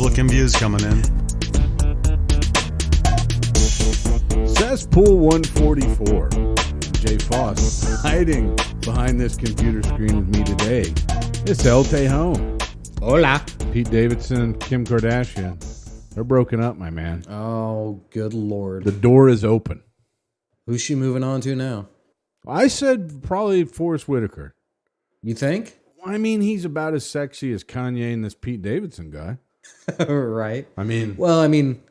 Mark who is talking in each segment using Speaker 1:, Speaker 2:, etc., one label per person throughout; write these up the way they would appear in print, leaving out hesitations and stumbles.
Speaker 1: Republican views coming in.
Speaker 2: Cesspool 144. Jay Fauss hiding behind this computer screen with me today. It's El Tejon.
Speaker 3: Hola.
Speaker 2: Pete Davidson and Kim Kardashian. They're broken up, my man.
Speaker 3: Oh, good Lord.
Speaker 2: The door is open.
Speaker 3: Who's she moving on to now?
Speaker 2: I said probably Forrest Whitaker.
Speaker 3: You think?
Speaker 2: I mean, he's about as sexy as Kanye and this Pete Davidson guy.
Speaker 3: Right.
Speaker 2: I mean...
Speaker 3: Well, I mean,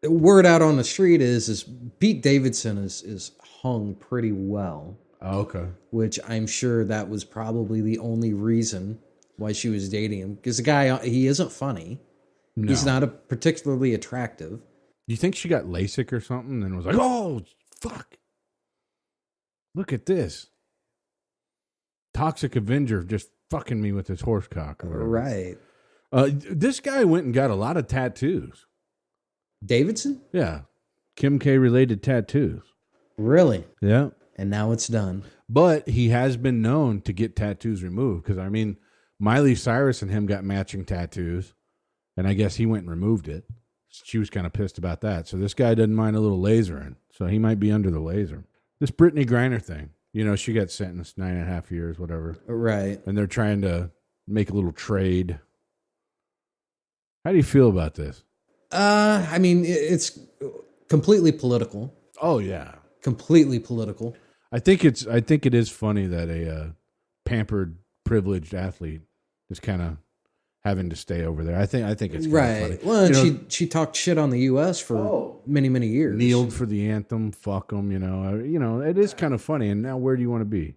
Speaker 3: word out on the street is Pete Davidson is hung pretty well.
Speaker 2: Oh, okay.
Speaker 3: Which I'm sure that was probably the only reason why she was dating him. Because the guy, he isn't funny. No. He's not particularly attractive.
Speaker 2: You think she got LASIK or something and was like, oh, fuck. Look at this. Toxic Avenger just fucking me with his horse cock. Or whatever.
Speaker 3: Right.
Speaker 2: This guy went and got a lot of tattoos.
Speaker 3: Davidson?
Speaker 2: Yeah. Kim K related tattoos.
Speaker 3: Really?
Speaker 2: Yeah.
Speaker 3: And now it's done.
Speaker 2: But he has been known to get tattoos removed. Because, I mean, Miley Cyrus and him got matching tattoos. And I guess he went and removed it. She was kind of pissed about that. So this guy doesn't mind a little lasering. So he might be under the laser. This Brit Griner thing. You know, she got sentenced 9.5 years, whatever.
Speaker 3: Right.
Speaker 2: And they're trying to make a little trade. How do you feel about this?
Speaker 3: I mean, it's completely political.
Speaker 2: Oh, yeah.
Speaker 3: Completely political.
Speaker 2: I think it is funny that a pampered, privileged athlete is kind of having to stay over there. I think it's
Speaker 3: right.
Speaker 2: Funny.
Speaker 3: Well, and she talked shit on the U.S. for many years.
Speaker 2: Kneeled for the anthem. Fuck them. You know, it is kind of funny. And now, where do you want to be?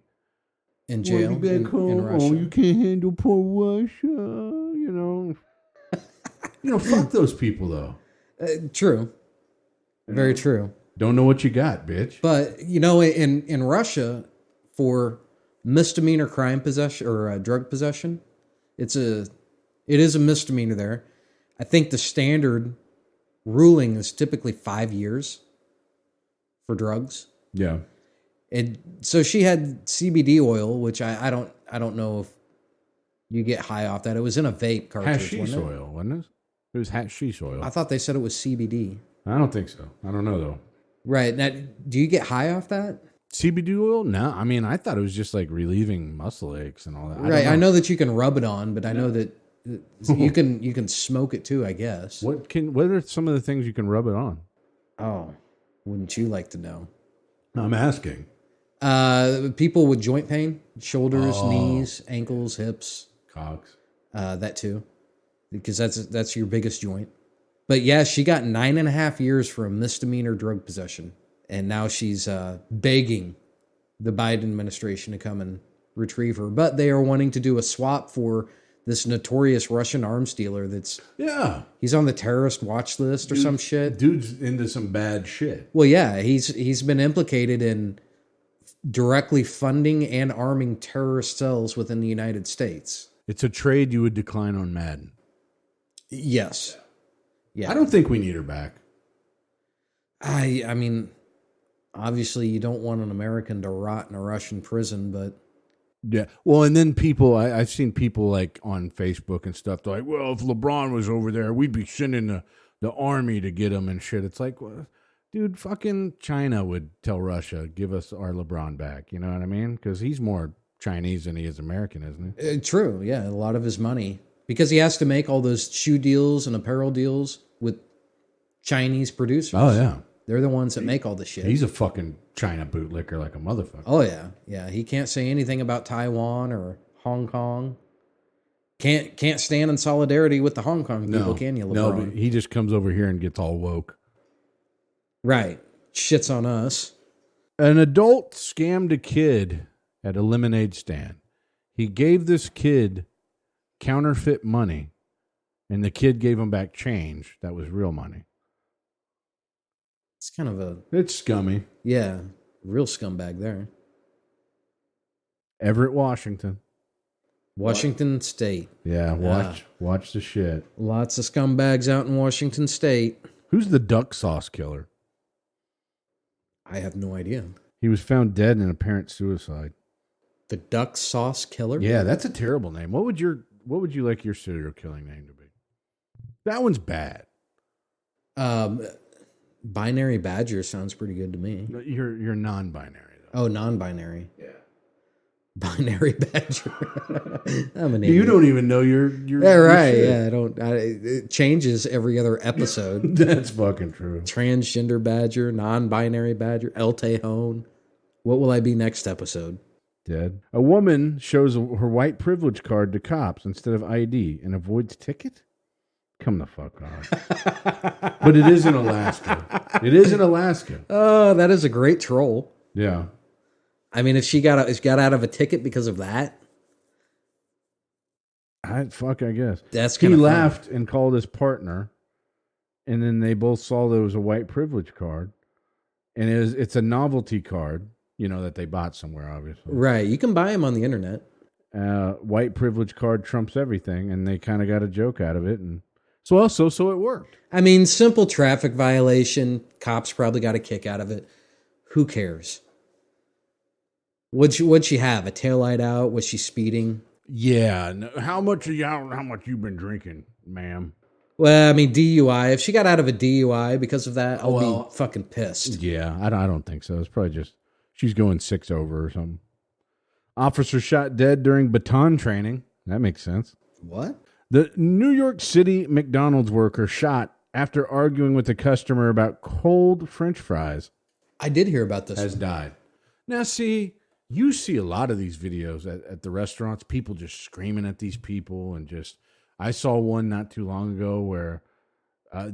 Speaker 3: In jail.
Speaker 2: In Russia. Oh, you can't handle poor Russia. You know, fuck those people though.
Speaker 3: True. Very true.
Speaker 2: Don't know what you got, bitch.
Speaker 3: But you know, in Russia, for misdemeanor crime possession or drug possession, it is a misdemeanor there. I think the standard ruling is typically 5 years for drugs.
Speaker 2: Yeah.
Speaker 3: And so she had CBD oil, which I don't know if you get high off that. It was in a vape cartridge.
Speaker 2: Hashish oil, wasn't it? It was hashish oil.
Speaker 3: I thought they said it was CBD.
Speaker 2: I don't think so. I don't know though.
Speaker 3: Right. Now, do you get high off that?
Speaker 2: CBD oil? No. I mean, I thought it was just like relieving muscle aches and all that.
Speaker 3: Right. I know that you can rub it on, but I know that you can smoke it too, I guess.
Speaker 2: What are some of the things you can rub it on?
Speaker 3: Oh, wouldn't you like to know?
Speaker 2: I'm asking.
Speaker 3: People with joint pain, shoulders, knees, ankles, hips,
Speaker 2: cocks.
Speaker 3: That too, because that's your biggest joint. But yeah, she got 9.5 years for a misdemeanor drug possession, and now she's begging the Biden administration to come and retrieve her. But they are wanting to do a swap for this notorious Russian arms dealer he's on the terrorist watch list or some shit.
Speaker 2: Dude's into some bad shit.
Speaker 3: Well, yeah, he's been implicated in directly funding and arming terrorist cells within the United States.
Speaker 2: It's a trade you would decline on Madden.
Speaker 3: Yes. Yeah.
Speaker 2: I don't think we need her back.
Speaker 3: I mean, obviously you don't want an American to rot in a Russian prison, but...
Speaker 2: Yeah. Well, and then people, I've seen people like on Facebook and stuff, they're like, well, if LeBron was over there, we'd be sending the army to get him and shit. It's like, well, dude, fucking China would tell Russia, give us our LeBron back. You know what I mean? Because he's more Chinese than he is American, isn't he?
Speaker 3: True. Yeah. A lot of his money. Because he has to make all those shoe deals and apparel deals with Chinese producers.
Speaker 2: Oh, yeah.
Speaker 3: They're the ones that make all the shit.
Speaker 2: He's a fucking China bootlicker like a motherfucker.
Speaker 3: Oh, yeah. Yeah. He can't say anything about Taiwan or Hong Kong. Can't stand in solidarity with the Hong Kong people, can you, LeBron?
Speaker 2: No, but he just comes over here and gets all woke.
Speaker 3: Right. Shits on us.
Speaker 2: An adult scammed a kid at a lemonade stand. He gave this kid counterfeit money, and the kid gave him back change that was real money.
Speaker 3: It's kind of
Speaker 2: it's scummy.
Speaker 3: Yeah, real scumbag there.
Speaker 2: Everett, Washington
Speaker 3: State.
Speaker 2: Yeah, watch the shit.
Speaker 3: Lots of scumbags out in Washington State.
Speaker 2: Who's the duck sauce killer?
Speaker 3: I have no idea.
Speaker 2: He was found dead in apparent suicide.
Speaker 3: The duck sauce killer?
Speaker 2: Yeah, that's a terrible name. What would you like your serial killing name to be? That one's bad.
Speaker 3: Binary badger sounds pretty good to me.
Speaker 2: You're non-binary though.
Speaker 3: Oh, non-binary.
Speaker 2: Yeah.
Speaker 3: Binary badger. I'm an idiot.
Speaker 2: You don't even know you're.
Speaker 3: Yeah, right. Yeah, I don't. It changes every other episode.
Speaker 2: That's fucking true.
Speaker 3: Transgender badger, non-binary badger, El Tejon. What will I be next episode?
Speaker 2: Dead. A woman shows her white privilege card to cops instead of ID and avoids ticket? Come the fuck on. But it is in Alaska. It is in Alaska.
Speaker 3: Oh, that is a great troll.
Speaker 2: Yeah.
Speaker 3: I mean, if she got out of a ticket because of that,
Speaker 2: I guess.
Speaker 3: That's
Speaker 2: he
Speaker 3: kind of
Speaker 2: laughed and called his partner, and then they both saw that it was a white privilege card, and it's a novelty card, that they bought somewhere, obviously.
Speaker 3: Right. You can buy them on the internet.
Speaker 2: White privilege card trumps everything, and they kind of got a joke out of it, and so it worked.
Speaker 3: I mean, simple traffic violation. Cops probably got a kick out of it. Who cares? What'd she have? A taillight out? Was she speeding?
Speaker 2: Yeah. No, how much you been drinking, ma'am?
Speaker 3: Well, I mean, DUI. If she got out of a DUI because of that, I'll be fucking pissed.
Speaker 2: Yeah, I don't think so. It's probably just she's going 6 over or something. Officer shot dead during baton training. That makes sense.
Speaker 3: What?
Speaker 2: The New York City McDonald's worker shot after arguing with a customer about cold French fries.
Speaker 3: I did hear about this.
Speaker 2: Has died. Now, you see a lot of these videos at the restaurants, people just screaming at these people and just... I saw one not too long ago where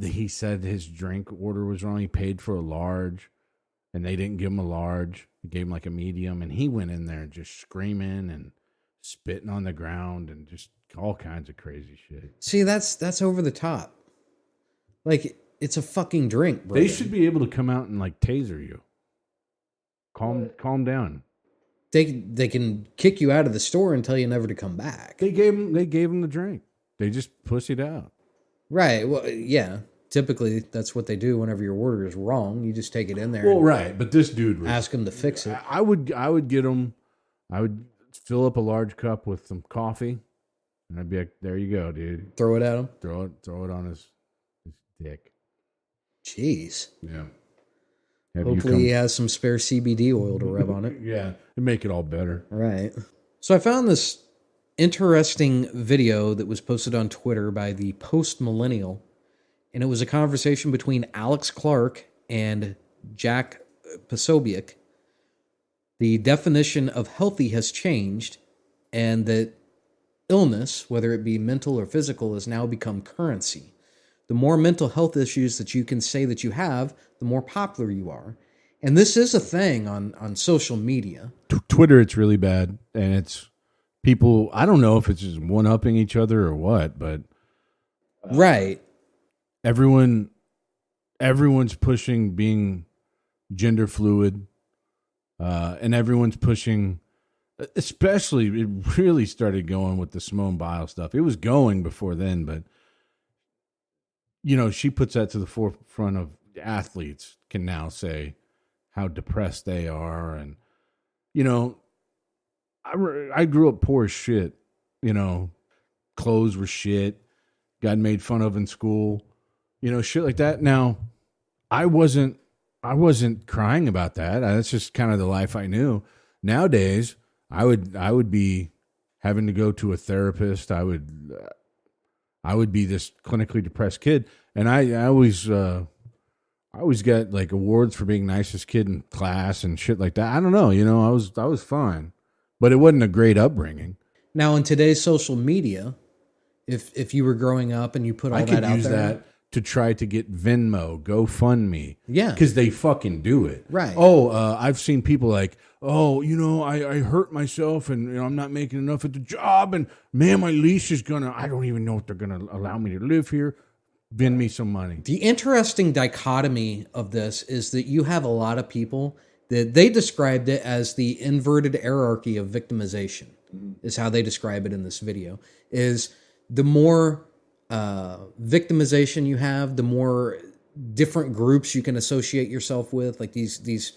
Speaker 2: he said his drink order was wrong. He paid for a large, and they didn't give him a large. They gave him like a medium, and he went in there just screaming and spitting on the ground and just all kinds of crazy shit.
Speaker 3: See, that's over the top. Like, it's a fucking drink, bro.
Speaker 2: They should be able to come out and like taser you. Calm down.
Speaker 3: They can kick you out of the store and tell you never to come back.
Speaker 2: They gave him the drink. They just pussied out.
Speaker 3: Right. Well, yeah. Typically, that's what they do whenever your order is wrong. You just take it in there.
Speaker 2: Well, right. But this dude
Speaker 3: ask them to fix it.
Speaker 2: I would get him. I would fill up a large cup with some coffee, and I'd be like, "There you go, dude.
Speaker 3: Throw it at him.
Speaker 2: Throw it on his dick."
Speaker 3: Jeez.
Speaker 2: Yeah.
Speaker 3: Hopefully he has some spare CBD oil to rub on it.
Speaker 2: Yeah, and make it all better.
Speaker 3: Right. So I found this interesting video that was posted on Twitter by the Post Millennial, and it was a conversation between Alex Clark and Jack Posobiec. The definition of healthy has changed, and that illness, whether it be mental or physical, has now become currency. The more mental health issues that you can say that you have, the more popular you are. And this is a thing on social media.
Speaker 2: Twitter, it's really bad. And it's people, I don't know if it's just one-upping each other or what, but...
Speaker 3: right.
Speaker 2: Everyone's pushing being gender fluid. And everyone's pushing... Especially, it really started going with the Simone Biles stuff. It was going before then, but... she puts that to the forefront of athletes can now say how depressed they are. And, I grew up poor as shit, clothes were shit, got made fun of in school, shit like that. Now, I wasn't crying about that. That's just kind of the life I knew. Nowadays, I would be having to go to a therapist. I would be this clinically depressed kid, and I always get like awards for being nicest kid in class and shit like that. I don't know, I was fine, but it wasn't a great upbringing.
Speaker 3: Now, in today's social media, if you were growing up and you put all that out there, I could use that
Speaker 2: to try to get Venmo, GoFundMe,
Speaker 3: yeah,
Speaker 2: because they fucking do it,
Speaker 3: right?
Speaker 2: I've seen people like, I hurt myself and I'm not making enough at the job, and man, my lease is I don't even know if they're gonna allow me to live here. Vend me some money. The
Speaker 3: interesting dichotomy of this is that you have a lot of people that they described it as the inverted hierarchy of victimization, is how they describe it in this video. Is the more victimization you have, the more different groups you can associate yourself with, like these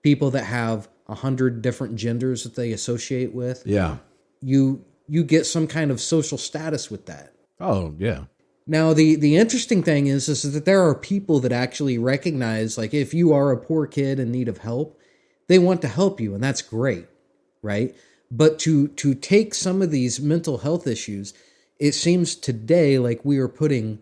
Speaker 3: people that have 100 different genders that they associate with.
Speaker 2: Yeah.
Speaker 3: You get some kind of social status with that.
Speaker 2: Oh, yeah.
Speaker 3: Now, the interesting thing is that there are people that actually recognize, like, if you are a poor kid in need of help, they want to help you, and that's great, right? But to take some of these mental health issues, it seems today like we are putting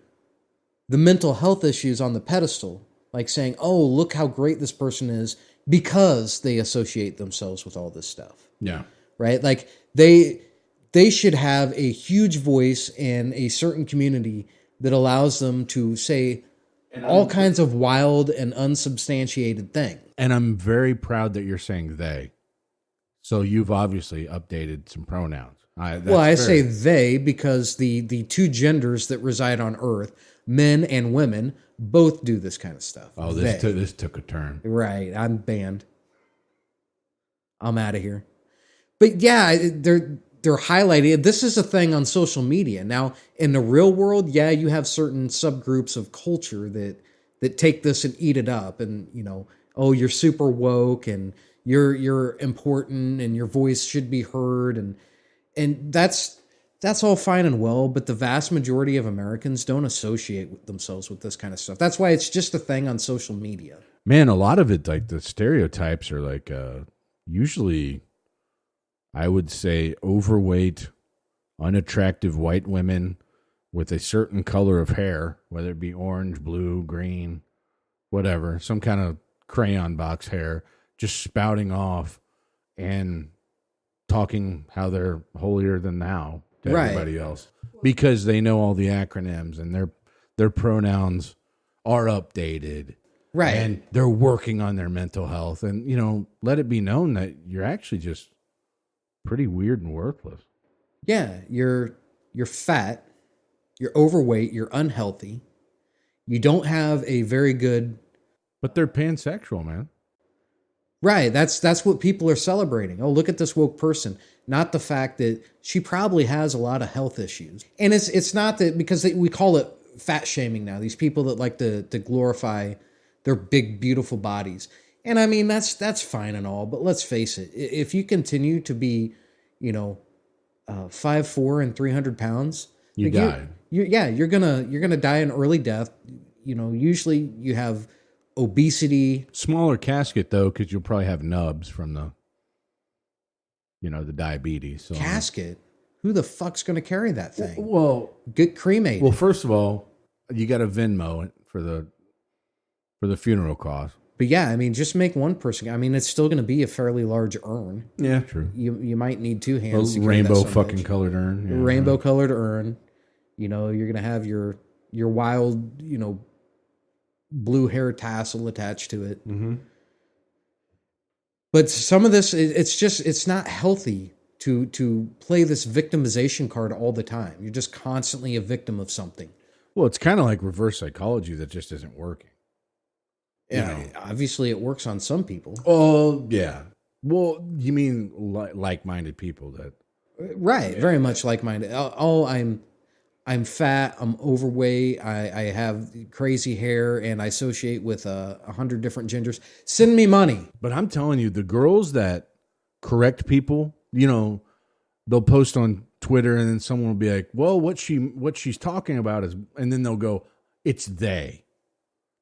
Speaker 3: the mental health issues on the pedestal, like saying, oh, look how great this person is because they associate themselves with all this stuff.
Speaker 2: Yeah.
Speaker 3: Right? Like they should have a huge voice in a certain community that allows them to say all kinds of wild and unsubstantiated things.
Speaker 2: And I'm very proud that you're saying they. So you've obviously updated some pronouns.
Speaker 3: I say they because the two genders that reside on Earth, men and women, both do this kind of stuff.
Speaker 2: Oh, this took a turn.
Speaker 3: Right. I'm banned. I'm out of here. But yeah, they're highlighting. This is a thing on social media. Now, in the real world, yeah, you have certain subgroups of culture that take this and eat it up. And, you know, oh, you're super woke and you're important and your voice should be heard. And that's all fine and well, but the vast majority of Americans don't associate themselves with this kind of stuff. That's why it's just a thing on social media.
Speaker 2: Man, a lot of it, like the stereotypes are like usually, I would say, overweight, unattractive white women with a certain color of hair, whether it be orange, blue, green, whatever, some kind of crayon box hair, just spouting off and talking how they're holier than thou to everybody else because they know all the acronyms and their pronouns are updated.
Speaker 3: Right.
Speaker 2: And they're working on their mental health. And, you know, let it be known that you're actually just pretty weird and worthless.
Speaker 3: Yeah, you're fat, you're overweight, you're unhealthy. You don't have a very good...
Speaker 2: But they're pansexual, man.
Speaker 3: Right, that's what people are celebrating. Oh, look at this woke person. Not the fact that she probably has a lot of health issues. And it's not that, because we call it fat shaming now. These people that like to glorify their big, beautiful bodies. And I mean, that's fine and all, but let's face it. If you continue to be, 5'4" and 300 pounds,
Speaker 2: you die.
Speaker 3: You're gonna die an early death. Usually you have obesity.
Speaker 2: Smaller casket though, because you'll probably have nubs from the diabetes. So
Speaker 3: Casket? Who the fuck's gonna carry that thing?
Speaker 2: Well,
Speaker 3: get cremated.
Speaker 2: Well, first of all, you got to Venmo it for the funeral cost.
Speaker 3: But yeah, I mean, just make one person. I mean, it's still going to be a fairly large urn.
Speaker 2: Yeah, true.
Speaker 3: You might need two hands.
Speaker 2: A rainbow fucking colored urn.
Speaker 3: Yeah, rainbow colored urn. You're going to have your wild, blue hair tassel attached to it.
Speaker 2: Mm-hmm.
Speaker 3: But some of this, it's not healthy to play this victimization card all the time. You're just constantly a victim of something.
Speaker 2: Well, it's kind of like reverse psychology that just isn't working.
Speaker 3: Yeah, obviously it works on some people.
Speaker 2: Oh, yeah. Well, you mean like-minded people that...
Speaker 3: Right, very much like-minded. Oh, I'm fat, I'm overweight, I have crazy hair, and I associate with 100 different genders. Send me money.
Speaker 2: But I'm telling you, the girls that correct people, they'll post on Twitter and then someone will be like, well, what she's talking about is... And then they'll go, it's they.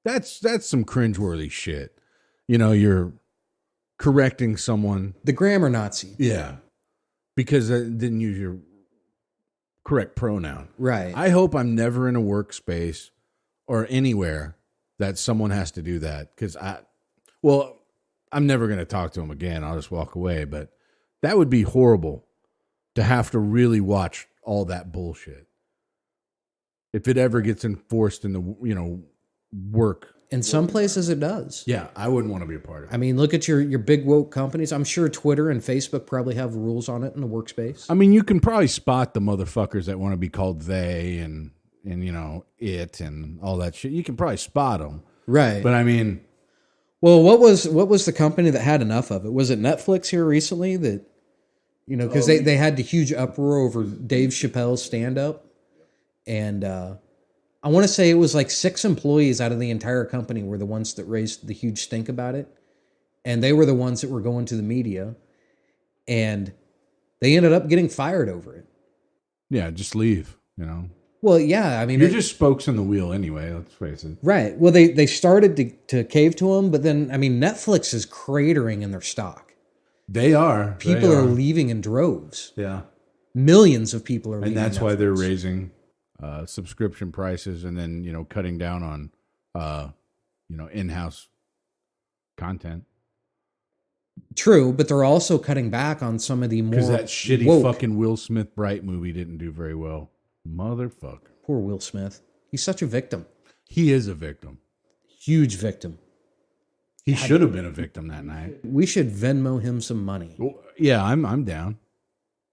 Speaker 2: That's some cringeworthy shit. You're correcting someone.
Speaker 3: The grammar Nazi.
Speaker 2: Yeah. Because I didn't use your correct pronoun.
Speaker 3: Right.
Speaker 2: I hope I'm never in a workspace or anywhere that someone has to do that. Because I'm never going to talk to them again. I'll just walk away. But that would be horrible to have to really watch all that bullshit. If it ever gets enforced in the, work.
Speaker 3: In some places it does.
Speaker 2: Yeah, I wouldn't want to be a part of it.
Speaker 3: I mean, look at your big woke companies. I'm sure Twitter and Facebook probably have rules on it in the workspace.
Speaker 2: I mean, you can probably spot the motherfuckers that want to be called they and it and all that shit. You can probably spot them.
Speaker 3: Right.
Speaker 2: But I mean...
Speaker 3: Well, what was the company that had enough of it? Was it Netflix here recently that, because they had the huge uproar over Dave Chappelle's stand-up? And... I want to say it was like 6 employees out of the entire company were the ones that raised the huge stink about it. And they were the ones that were going to the media. And they ended up getting fired over it.
Speaker 2: Yeah, just leave,
Speaker 3: Well, yeah, I mean,
Speaker 2: You're just spokes on the wheel anyway. Let's face it.
Speaker 3: right. Well, they started to cave to him, but then I mean, Netflix is cratering in their stock.
Speaker 2: They are.
Speaker 3: People are leaving in droves.
Speaker 2: Yeah.
Speaker 3: Millions of people are leaving.
Speaker 2: And that's
Speaker 3: Netflix.
Speaker 2: why they're raising subscription prices and then, cutting down on, in-house content.
Speaker 3: True, but they're also cutting back on some of the more...
Speaker 2: Because that shitty
Speaker 3: woke.
Speaker 2: fucking Will Smith Bright movie didn't do very well. Motherfucker.
Speaker 3: Poor Will Smith. He's such a victim.
Speaker 2: He is a victim.
Speaker 3: Huge victim.
Speaker 2: He should have been a victim that night.
Speaker 3: We should Venmo him some money.
Speaker 2: Well, yeah, I'm down.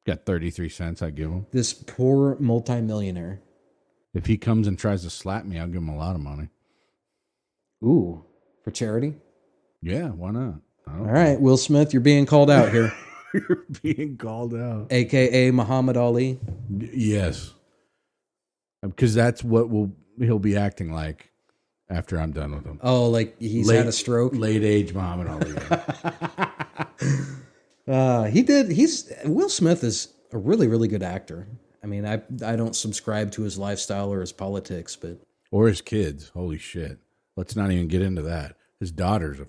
Speaker 2: Got 33 cents I give him.
Speaker 3: This poor multimillionaire.
Speaker 2: If he comes and tries to slap me, I'll give him a lot of money.
Speaker 3: Ooh, for charity?
Speaker 2: Yeah, why not?
Speaker 3: All right, Will Smith, you're being called out here.
Speaker 2: You're being called out.
Speaker 3: AKA Muhammad Ali.
Speaker 2: Yes. Because that's what he'll be acting like after I'm done with him.
Speaker 3: Oh, like he's had a stroke?
Speaker 2: Late age Muhammad Ali.
Speaker 3: Will Smith is a really, really good actor. I mean, I don't subscribe to his lifestyle or his politics, but...
Speaker 2: Or his kids. Holy shit. Let's not even get into that. His daughter's a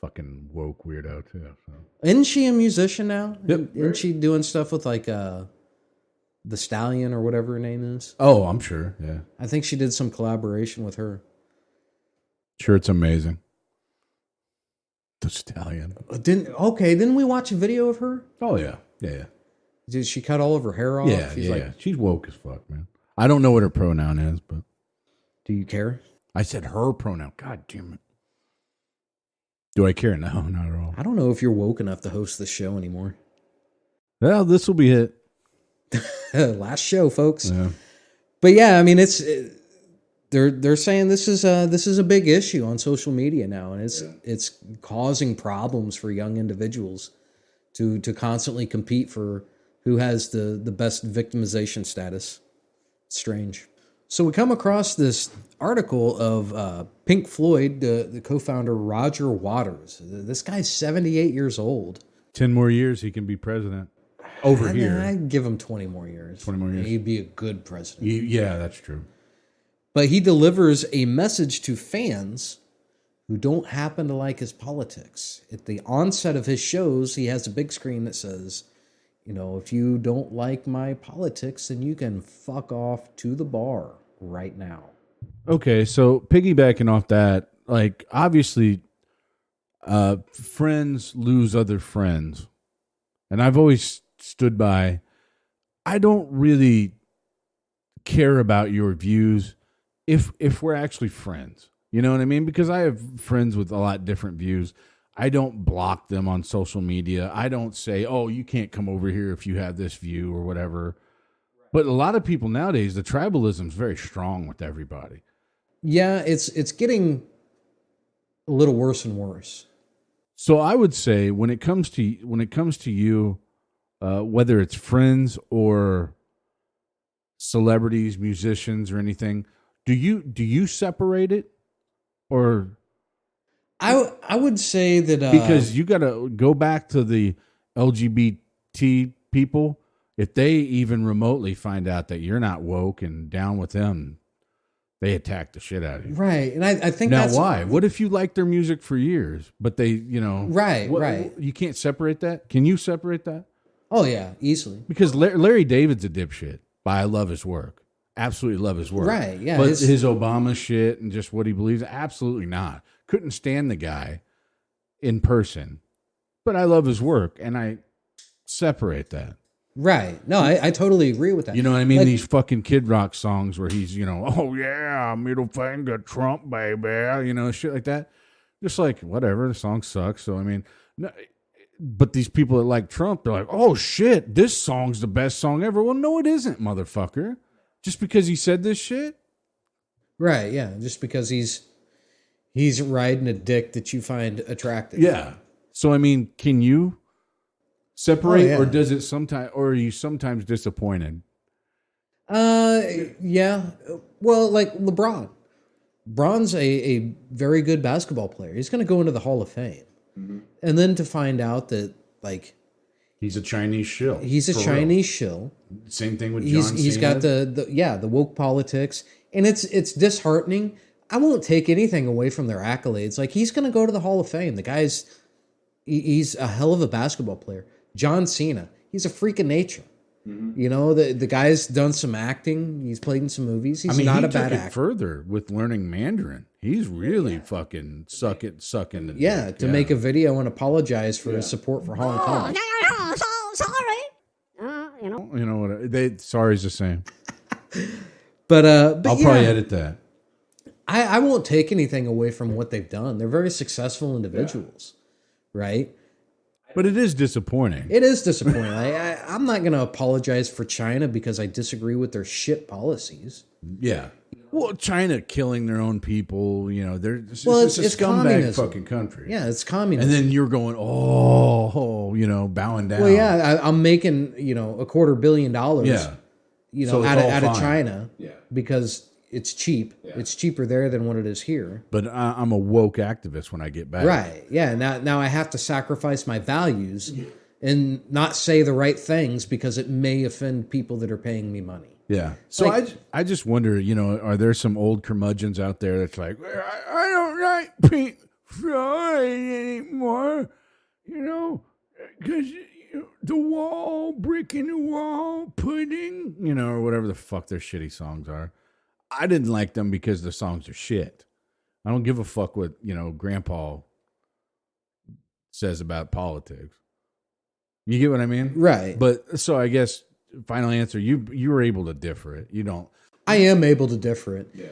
Speaker 2: fucking woke weirdo, too. So.
Speaker 3: Isn't she a musician now?
Speaker 2: Yep.
Speaker 3: Isn't she doing stuff with like the Stallion or whatever her name is?
Speaker 2: Oh, I'm sure, yeah.
Speaker 3: I think she did some collaboration with her.
Speaker 2: Sure, it's amazing. The Stallion.
Speaker 3: Didn't we watch a video of her?
Speaker 2: Oh, yeah. Yeah.
Speaker 3: Did she cut all of her hair off?
Speaker 2: Yeah. She's woke as fuck, man. I don't know what her pronoun is, but...
Speaker 3: Do you care?
Speaker 2: I said her pronoun. God damn it. Do I care? No, not at all.
Speaker 3: I don't know if you're woke enough to host this show anymore.
Speaker 2: Well, this will be it.
Speaker 3: Last show, folks.
Speaker 2: Yeah.
Speaker 3: But yeah, I mean, they're saying this is a big issue on social media now, and it's causing problems for young individuals to constantly compete for who has the best victimization status. It's strange. So we come across this article of Pink Floyd, the co-founder Roger Waters. This guy's 78 years old.
Speaker 2: 10 more years, he can be president. Over here.
Speaker 3: I'd give him 20 more years.
Speaker 2: 20 more years.
Speaker 3: He'd be a good president.
Speaker 2: Yeah, that's true.
Speaker 3: But he delivers a message to fans who don't happen to like his politics. At the onset of his shows, he has a big screen that says, if you don't like my politics, then you can fuck off to the bar right now.
Speaker 2: Okay, so piggybacking off that, like, obviously, friends lose other friends. And I've always stood by, I don't really care about your views if we're actually friends. You know what I mean? Because I have friends with a lot different views. I don't block them on social media. I don't say, oh, you can't come over here if you have this view or whatever. But a lot of people nowadays, the tribalism is very strong with everybody.
Speaker 3: Yeah, it's getting a little worse and worse.
Speaker 2: So I would say when it comes to you, whether it's friends or celebrities, musicians, or anything, do you separate it, or?
Speaker 3: I would say that
Speaker 2: because you got to go back to the LGBT people. If they even remotely find out that you're not woke and down with them, they attack the shit out of you.
Speaker 3: Right, and I think
Speaker 2: now
Speaker 3: that's
Speaker 2: why? What if you liked their music for years, but they,
Speaker 3: right.
Speaker 2: You can't separate that. Can you separate that?
Speaker 3: Oh yeah, easily.
Speaker 2: Because Larry David's a dipshit, but I love his work. Absolutely love his work.
Speaker 3: Right, yeah.
Speaker 2: But his Obama shit and just what he believes, absolutely not. Couldn't stand the guy in person, but I love his work, and I separate that.
Speaker 3: Right. No, I totally agree with that.
Speaker 2: You know what I mean? Like, these fucking Kid Rock songs where he's, oh yeah, middle finger, Trump, baby, shit like that. Just like, whatever, the song sucks. So, I mean, no, but these people that like Trump, they're like, oh shit, this song's the best song ever. Well, no, it isn't, motherfucker. Just because he said this shit?
Speaker 3: Right, yeah. Just because he's riding a dick that you find attractive.
Speaker 2: Yeah. So, I mean, can you separate,
Speaker 3: yeah.
Speaker 2: or does it sometimes, or are you sometimes disappointed?
Speaker 3: Yeah. Well, like LeBron. LeBron's a very good basketball player. He's going to go into the Hall of Fame. Mm-hmm. And then to find out that, like,
Speaker 2: He's a Chinese shill.
Speaker 3: He's a Chinese shill.
Speaker 2: Same thing with John Cena.
Speaker 3: He's got the woke politics, and it's disheartening. I won't take anything away from their accolades. Like, he's going to go to the Hall of Fame. The he's a hell of a basketball player. John Cena, he's a freak of nature. Mm-hmm. You know, the guy's done some acting. He's played in some movies. He's not a bad actor. He took it
Speaker 2: further with learning Mandarin. He's really fucking sucking.
Speaker 3: Yeah, to make a video and apologize for his support for Hong Kong.
Speaker 2: Sorry. You know what? Sorry's the same.
Speaker 3: but
Speaker 2: I'll probably edit that.
Speaker 3: I won't take anything away from what they've done. They're very successful individuals, right?
Speaker 2: But it is disappointing.
Speaker 3: It is disappointing. I'm not going to apologize for China because I disagree with their shit policies.
Speaker 2: Yeah. Well, China killing their own people, you know, it's a scumbag
Speaker 3: communism.
Speaker 2: Fucking country.
Speaker 3: Yeah, it's communism.
Speaker 2: And then you're going, you know, bowing down.
Speaker 3: Well, yeah, I'm making, $250 million, out of China because it's cheap. Yeah. It's cheaper there than what it is here.
Speaker 2: But I'm a woke activist when I get back.
Speaker 3: Right. Yeah. Now I have to sacrifice my values and not say the right things because it may offend people that are paying me money.
Speaker 2: Yeah. So I just wonder, are there some old curmudgeons out there that's like, I don't like Pink Floyd anymore, because the wall, brick in the wall, pudding, or whatever the fuck their shitty songs are. I didn't like them because the songs are shit. I don't give a fuck what, Grandpa says about politics. You get what I mean?
Speaker 3: Right.
Speaker 2: But so I guess final answer, you were able to differ it. You don't.
Speaker 3: I am able to differ it. Yeah.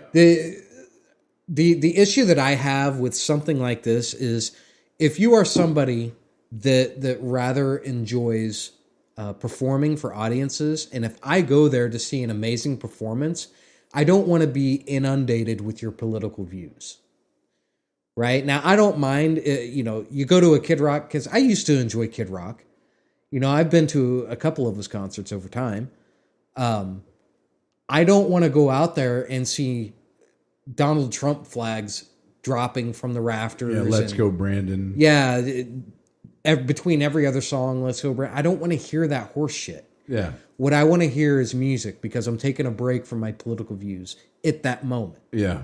Speaker 3: The issue that I have with something like this is if you are somebody that rather enjoys performing for audiences, and if I go there to see an amazing performance, I don't want to be inundated with your political views. Right? Now, I don't mind, you go to a Kid Rock, because I used to enjoy Kid Rock. I've been to a couple of his concerts over time. I don't want to go out there and see Donald Trump flags dropping from the rafters.
Speaker 2: Yeah, let's go, Brandon.
Speaker 3: Yeah, between every other song, let's go, Brandon. I don't want to hear that horse shit.
Speaker 2: Yeah.
Speaker 3: What I want to hear is music because I'm taking a break from my political views at that moment.
Speaker 2: Yeah.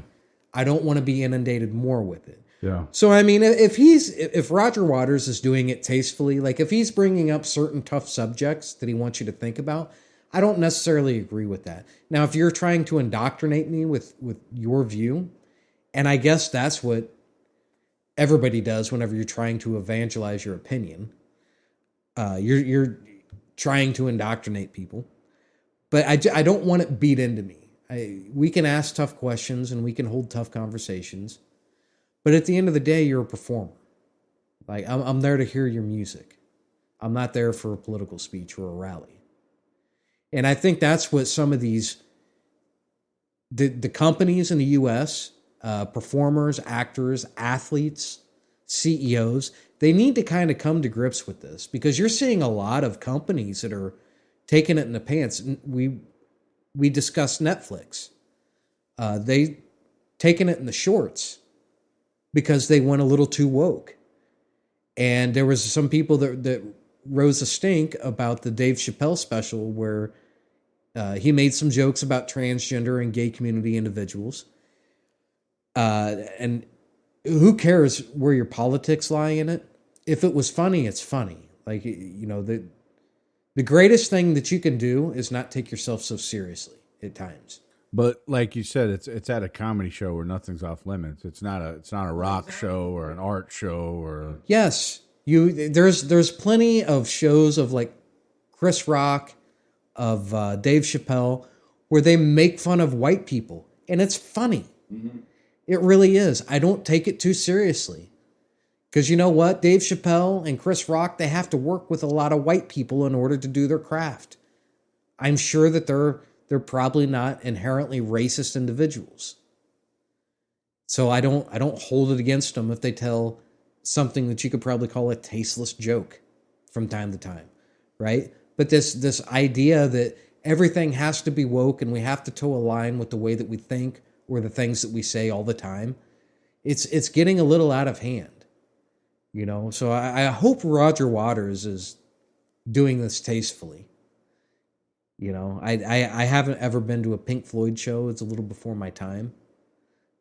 Speaker 3: I don't want to be inundated more with it.
Speaker 2: Yeah.
Speaker 3: So, I mean, if Roger Waters is doing it tastefully, like if he's bringing up certain tough subjects that he wants you to think about, I don't necessarily agree with that. Now, if you're trying to indoctrinate me with your view, and I guess that's what everybody does whenever you're trying to evangelize your opinion, you're trying to indoctrinate people. But I don't want it beat into me. We can ask tough questions and we can hold tough conversations. But at the end of the day, you're a performer. Like, I'm there to hear your music. I'm not there for a political speech or a rally. And I think that's what some of these, the companies in the U.S., performers, actors, athletes, CEOs, they need to kind of come to grips with this because you're seeing a lot of companies that are taking it in the pants. We discussed Netflix. They taking it in the shorts because they went a little too woke. And there was some people that rose a stink about the Dave Chappelle special where he made some jokes about transgender and gay community individuals. And who cares where your politics lie in it? If it was funny, it's funny. Like, the greatest thing that you can do is not take yourself so seriously at times.
Speaker 2: But like you said, it's at a comedy show where nothing's off limits. It's not a rock show or an art show or
Speaker 3: yes, there's plenty of shows of like Chris Rock, of Dave Chappelle, where they make fun of white people, and it's funny. Mm-hmm. It really is. I don't take it too seriously. Because you know what? Dave Chappelle and Chris Rock, they have to work with a lot of white people in order to do their craft. I'm sure that they're probably not inherently racist individuals. So I don't hold it against them if they tell something that you could probably call a tasteless joke from time to time, right? But this idea that everything has to be woke and we have to toe a line with the way that we think or the things that we say all the time, it's getting a little out of hand, So I hope Roger Waters is doing this tastefully. You know, I haven't ever been to a Pink Floyd show. It's a little before my time.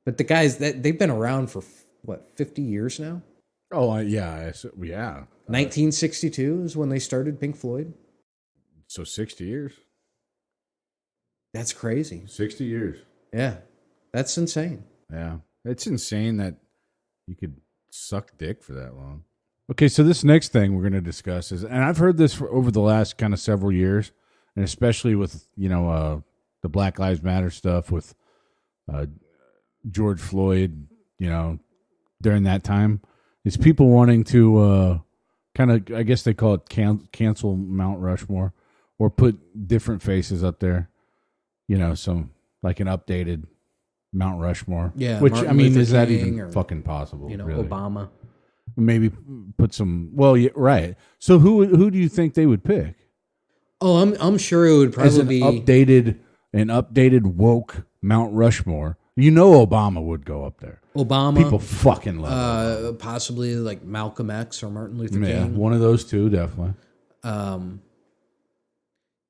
Speaker 3: But the guys, they've been around for, 50 years now?
Speaker 2: Oh, yeah.
Speaker 3: 1962 is when they started Pink Floyd.
Speaker 2: So 60 years?
Speaker 3: That's crazy.
Speaker 2: 60 years.
Speaker 3: Yeah. That's insane.
Speaker 2: Yeah. It's insane that you could suck dick for that long. Okay, so this next thing we're going to discuss is, and I've heard this for over the last kind of several years, and especially with, the Black Lives Matter stuff with George Floyd, during that time, is people wanting to kind of, I guess they call it cancel Mount Rushmore, or put different faces up there, some like an updated Mount Rushmore.
Speaker 3: Yeah,
Speaker 2: which,
Speaker 3: Martin
Speaker 2: I mean,
Speaker 3: Luther
Speaker 2: is that
Speaker 3: King
Speaker 2: even
Speaker 3: or,
Speaker 2: fucking possible? Really?
Speaker 3: Obama.
Speaker 2: Maybe put some. Well, yeah, right. So who do you think they would pick?
Speaker 3: Oh, I'm sure it would
Speaker 2: As
Speaker 3: probably
Speaker 2: an
Speaker 3: be
Speaker 2: updated woke Mount Rushmore. Obama would go up there.
Speaker 3: Obama.
Speaker 2: People fucking love Obama.
Speaker 3: Possibly like Malcolm X or Martin Luther
Speaker 2: Yeah,
Speaker 3: King.
Speaker 2: one of those two, definitely.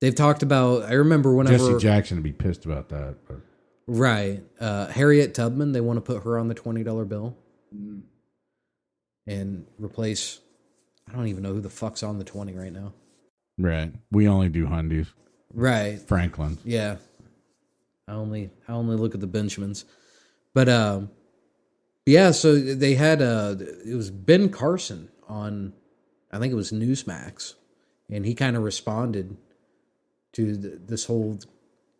Speaker 3: They've talked about. I remember whenever
Speaker 2: Jesse Jackson would be pissed about that. But.
Speaker 3: Right, Harriet Tubman. They want to put her on the $20 bill and replace. I don't even know who the fuck's on the 20 right now.
Speaker 2: Right, we only do Hundies.
Speaker 3: Right,
Speaker 2: Franklin.
Speaker 3: Yeah, I only look at the Benjamins, but yeah. So they had it was Ben Carson on, I think it was Newsmax, and he kind of responded to this whole,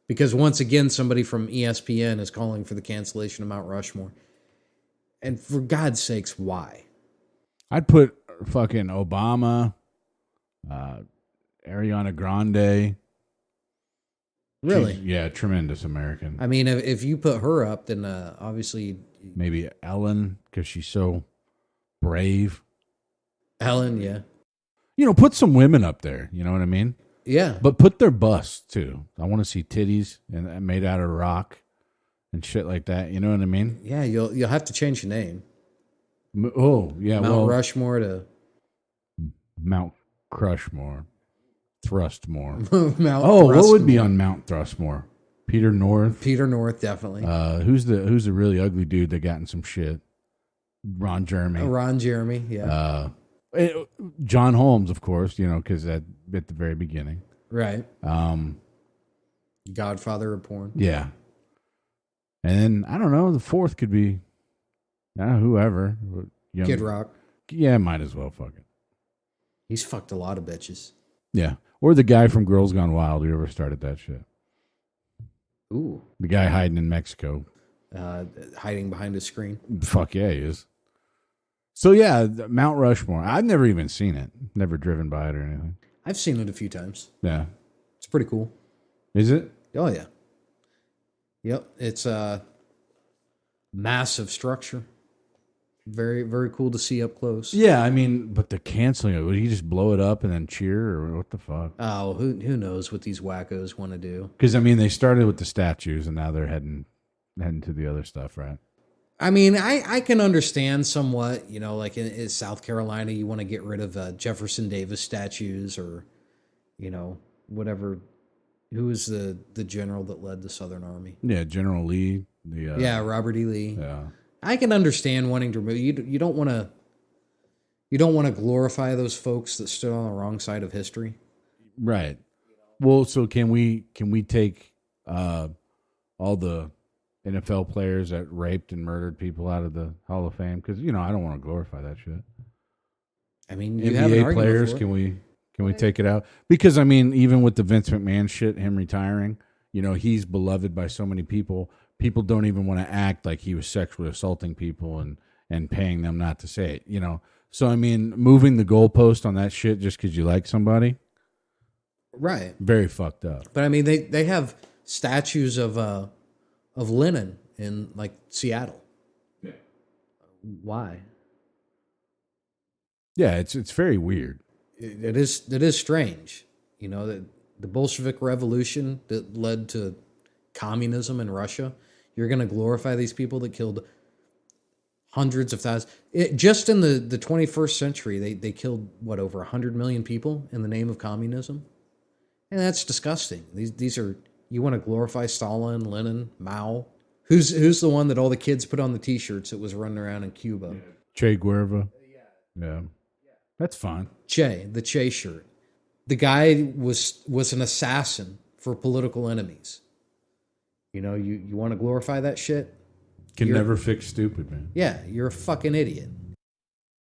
Speaker 3: because once again somebody from ESPN is calling for the cancellation of Mount Rushmore, and for God's sakes, why?
Speaker 2: I'd put fucking Obama, Ariana Grande.
Speaker 3: Really?
Speaker 2: Yeah, tremendous American.
Speaker 3: I mean, if you put her up, then obviously
Speaker 2: maybe Ellen, because she's so brave.
Speaker 3: Ellen, yeah.
Speaker 2: Put some women up there. You know what I mean?
Speaker 3: Yeah.
Speaker 2: But put their busts too. I want to see titties and made out of rock and shit like that. You know what I mean?
Speaker 3: Yeah, you'll have to change your name.
Speaker 2: Oh, yeah.
Speaker 3: Mount Rushmore to
Speaker 2: Mount Crushmore. Thrustmore.
Speaker 3: Thrustmore.
Speaker 2: What would be on Mount Thrustmore? Peter North.
Speaker 3: Peter North, definitely.
Speaker 2: Who's the really ugly dude that got in some shit? Ron Jeremy.
Speaker 3: Ron Jeremy, yeah.
Speaker 2: John Holmes, of course, because that at the very beginning.
Speaker 3: Right. Godfather of porn.
Speaker 2: Yeah. And then, I don't know, the fourth could be whoever.
Speaker 3: Kid Rock.
Speaker 2: Yeah, might as well, fuck it.
Speaker 3: He's fucked a lot of bitches.
Speaker 2: Yeah. Or the guy from Girls Gone Wild, whoever started that shit.
Speaker 3: Ooh.
Speaker 2: The guy hiding in Mexico.
Speaker 3: Hiding behind a screen.
Speaker 2: Fuck yeah, he is. So yeah, Mount Rushmore. I've never even seen it. Never driven by it or anything.
Speaker 3: I've seen it a few times.
Speaker 2: Yeah.
Speaker 3: It's pretty cool.
Speaker 2: Is it?
Speaker 3: Oh, yeah. Yep. It's a massive structure. Very, very cool to see up close.
Speaker 2: Yeah, I mean, but the canceling it, would he just blow it up and then cheer, or what the fuck?
Speaker 3: Oh, who knows what these wackos want to do?
Speaker 2: Because, I mean, they started with the statues, and now they're heading to the other stuff, right?
Speaker 3: I mean, I can understand somewhat, like in South Carolina, you want to get rid of Jefferson Davis statues or, whatever. Who was the general that led the Southern Army?
Speaker 2: Yeah, General Lee.
Speaker 3: Robert E. Lee.
Speaker 2: Yeah.
Speaker 3: I can understand wanting to remove. You don't want to glorify those folks that stood on the wrong side of history. Right.
Speaker 2: Well, so can we take all the NFL players that raped and murdered people out of the Hall of Fame? Because I don't want to glorify that shit.
Speaker 3: I mean, you have an
Speaker 2: NBA players, can we take it out? Because I mean, even with the Vince McMahon shit, him retiring, he's beloved by so many people. People don't even want to act like he was sexually assaulting people and paying them not to say it. So I mean, moving the goalpost on that shit just because you like somebody,
Speaker 3: right?
Speaker 2: Very fucked up.
Speaker 3: But I mean, they have statues of Lenin in like Seattle. Yeah. Why?
Speaker 2: Yeah, it's very weird.
Speaker 3: It is strange. That the Bolshevik Revolution that led to communism in Russia, you're going to glorify these people that killed Hundreds of thousands. Just in the 21st century, they killed, what, over 100 million people in the name of communism? And that's disgusting. These are, you want to glorify Stalin, Lenin, Mao? Who's the one that all the kids put on the T-shirts that was running around in Cuba?
Speaker 2: Che Guevara. Yeah. That's fine.
Speaker 3: The Che shirt. The guy was an assassin for political enemies. You want to glorify that shit?
Speaker 2: Can never fix stupid, man.
Speaker 3: Yeah, you're a fucking idiot.